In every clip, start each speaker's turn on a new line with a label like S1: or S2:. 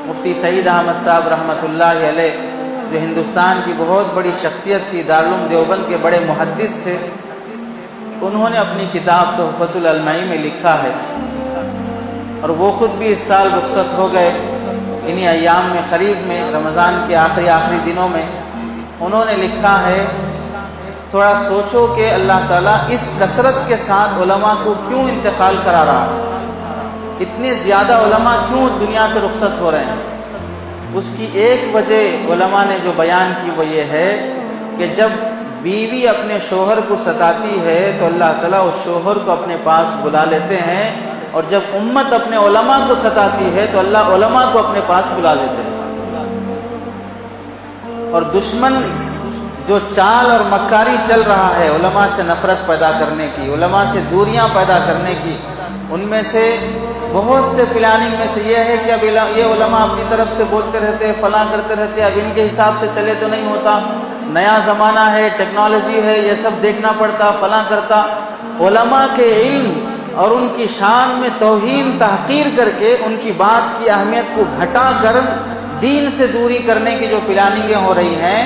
S1: مفتی سعید احمد صاحب رحمۃ اللہ علیہ، جو ہندوستان کی بہت بڑی شخصیت تھی، دارالعلوم دیوبند کے بڑے محدث تھے، انہوں نے اپنی کتاب تحفۃ العلمائی میں لکھا ہے، اور وہ خود بھی اس سال رخصت ہو گئے انہی ایام میں، قریب میں رمضان کے آخری دنوں میں۔ انہوں نے لکھا ہے، تھوڑا سوچو کہ اللہ تعالیٰ اس کثرت کے ساتھ علماء کو کیوں انتقال کرا رہا ہے، اتنے زیادہ علماء کیوں دنیا سے رخصت ہو رہے ہیں۔ اس کی ایک وجہ علماء نے جو بیان کی وہ یہ ہے کہ جب بیوی اپنے شوہر کو ستاتی ہے تو اللہ تعالیٰ اس شوہر کو اپنے پاس بلا لیتے ہیں، اور جب امت اپنے علماء کو ستاتی ہے تو اللہ علماء کو اپنے پاس بلا لیتے ہیں۔ اور دشمن جو چال اور مکاری چل رہا ہے علماء سے نفرت پیدا کرنے کی، علماء سے دوریاں پیدا کرنے کی، ان میں سے بہت سے پلاننگ میں سے یہ ہے کہ اب یہ علماء اپنی طرف سے بولتے رہتے، فلاں کرتے رہتے، اب ان کے حساب سے چلے تو نہیں ہوتا، نیا زمانہ ہے، ٹیکنالوجی ہے، یہ سب دیکھنا پڑتا، فلاں کرتا۔ علماء کے علم اور ان کی شان میں توہین تحقیر کر کے ان کی بات کی اہمیت کو گھٹا کر دین سے دوری کرنے کی جو پلاننگیں ہو رہی ہیں،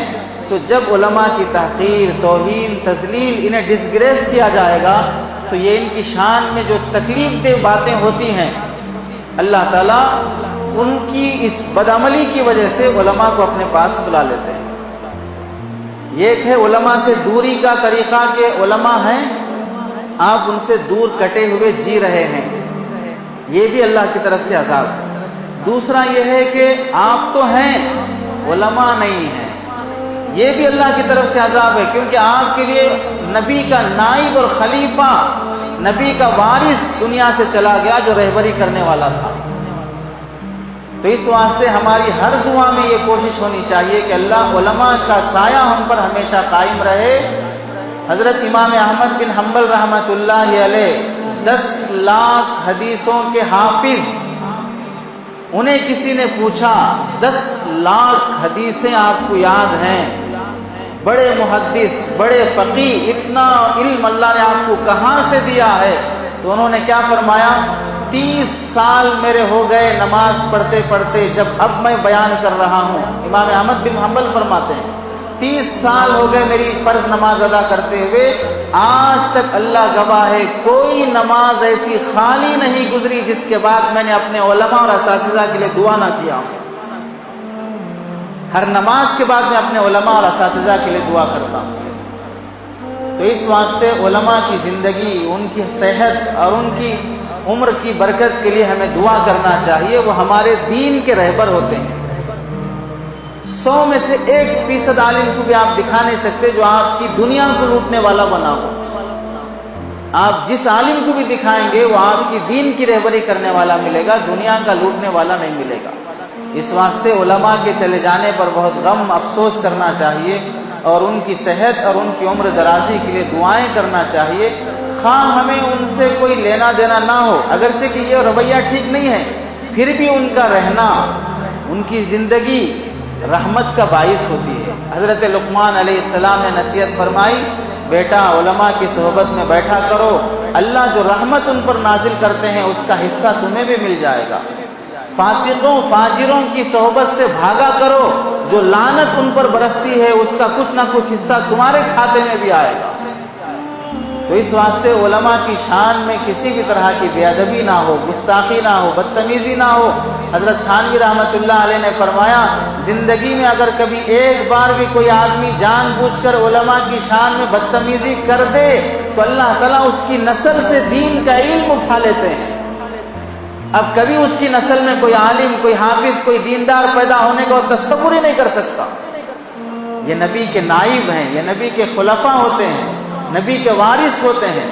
S1: تو جب علماء کی تحقیر، توہین، تذلیل، انہیں ڈسگریس کیا جائے گا تو یہ ان کی شان میں جو تکلیف دہ باتیں ہوتی ہیں، اللہ تعالیٰ ان کی اس بدعملی کی وجہ سے علماء کو اپنے پاس بلا لیتے ہیں۔ یہ ایک ہے علماء سے دوری کا طریقہ کہ علماء ہیں، آپ ان سے دور کٹے ہوئے جی رہے ہیں، یہ بھی اللہ کی طرف سے عذاب ہے۔ دوسرا یہ ہے کہ آپ تو ہیں، علماء نہیں ہیں، یہ بھی اللہ کی طرف سے عذاب ہے، کیونکہ آپ کے لیے نبی کا نائب اور خلیفہ، نبی کا وارث دنیا سے چلا گیا جو رہبری کرنے والا تھا۔ تو اس واسطے ہماری ہر دعا میں یہ کوشش ہونی چاہیے کہ اللہ علماء کا سایہ ہم پر ہمیشہ قائم رہے۔ حضرت امام احمد بن حنبل رحمۃ اللہ علیہ 10 لاکھ حدیثوں کے حافظ، انہیں کسی نے پوچھا 10 لاکھ حدیثیں آپ کو یاد ہیں، بڑے محدث، بڑے فقیہ، اتنا علم اللہ نے آپ کو کہاں سے دیا ہے؟ تو انہوں نے کیا فرمایا، 30 سال میرے ہو گئے نماز پڑھتے پڑھتے جب اب میں بیان کر رہا ہوں۔ امام احمد بن حنبل فرماتے ہیں 30 سال ہو گئے میری فرض نماز ادا کرتے ہوئے، آج تک اللہ گواہ ہے کوئی نماز ایسی خالی نہیں گزری جس کے بعد میں نے اپنے علماء اور اساتذہ کے لیے دعا نہ کیا ہوں۔ ہر نماز کے بعد میں اپنے علماء اور اساتذہ کے لیے دعا کرتا ہوں۔ تو اس واسطے علماء کی زندگی، ان کی صحت اور ان کی عمر کی برکت کے لیے ہمیں دعا کرنا چاہیے، وہ ہمارے دین کے رہبر ہوتے ہیں۔ 100 میں سے 1% عالم کو بھی آپ دکھا نہیں سکتے جو آپ کی دنیا کو لوٹنے والا بنا ہو۔ آپ جس عالم کو بھی دکھائیں گے وہ آپ کی دین کی رہبری کرنے والا ملے گا، دنیا کا لوٹنے والا نہیں ملے گا۔ اس واسطے علماء کے چلے جانے پر بہت غم افسوس کرنا چاہیے، اور ان کی صحت اور ان کی عمر درازی کے لیے دعائیں کرنا چاہیے، خواہ ہمیں ان سے کوئی لینا دینا نہ ہو، اگرچہ کہ یہ رویہ ٹھیک نہیں ہے، پھر بھی ان کا رہنا، ان کی زندگی رحمت کا باعث ہوتی ہے۔ حضرت لقمان علیہ السلام نے نصیحت فرمائی، بیٹا علماء کی صحبت میں بیٹھا کرو، اللہ جو رحمت ان پر نازل کرتے ہیں اس کا حصہ تمہیں بھی مل جائے گا۔ فاسقوں فاجروں کی صحبت سے بھاگا کرو، جو لعنت ان پر برستی ہے اس کا کچھ نہ کچھ حصہ تمہارے کھاتے میں بھی آئے گا۔ تو اس واسطے علماء کی شان میں کسی بھی طرح کی بے ادبی نہ ہو، گستاخی نہ ہو، بدتمیزی نہ ہو۔ حضرت تھانوی رحمۃ اللہ علیہ نے فرمایا، زندگی میں اگر کبھی ایک بار بھی کوئی آدمی جان بوجھ کر علماء کی شان میں بدتمیزی کر دے تو اللہ تعالیٰ اس کی نسل سے دین کا علم اٹھا لیتے ہیں۔ اب کبھی اس کی نسل میں کوئی عالم، کوئی حافظ، کوئی دیندار پیدا ہونے کا تصور ہی نہیں کر سکتا۔ یہ نبی کے نائب ہیں، یہ نبی کے خلفاء ہوتے ہیں، نبی کے وارث ہوتے ہیں۔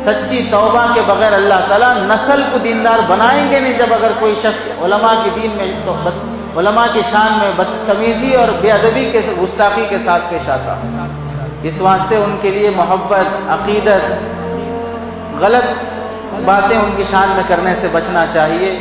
S1: سچی توبہ کے بغیر اللہ تعالیٰ نسل کو دیندار بنائیں گے نہیں، جب اگر کوئی شخص علماء کی دین میں علماء کی شان میں بدتمیزی اور بے ادبی کے گستاخی کے ساتھ پیش آتا۔ اس واسطے ان کے لیے محبت، عقیدت، غلط باتیں ان کی شان میں کرنے سے بچنا چاہیے۔